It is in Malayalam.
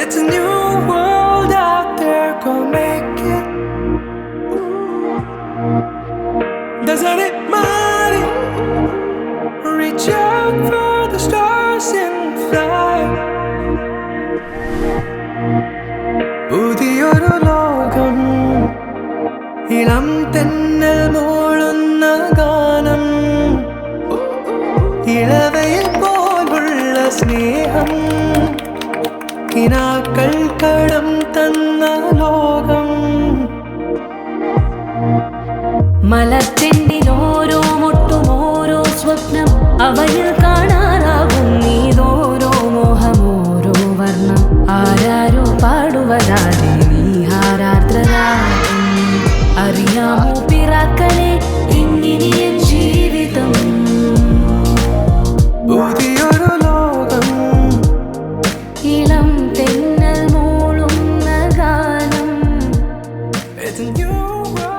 It's a new world out there, go make it. Doesn't it matter? Reach out for the stars and fly. പുതിയൊരു ലോകം, ഇളം തെന്നൽ മൂളുന്ന ഗാനം, ഇളവയിൽ പോലുള്ള സ്നേഹം, കിനാക്കൾ കടം തന്ന ലോകം. മലച്ചെണ്ടിൽ ഓരോ മുട്ടും ഓരോ സ്വപ്നം, അവയിൽ കാണാനാകും നീതോരോ മോഹം, ഓരോ വർണ്ണം. ആരാരോ പാടുവതാതെ നീ ഹാരാർദ്രരാകും. അറിയാമോ പിറാക്കളെ ഇന്നിനിയൻ ജീവിതം? പുതിയൊരു ലോകം, ഇളം തെന്നൽ മൂളുന്ന ഗാനം. It's a new world.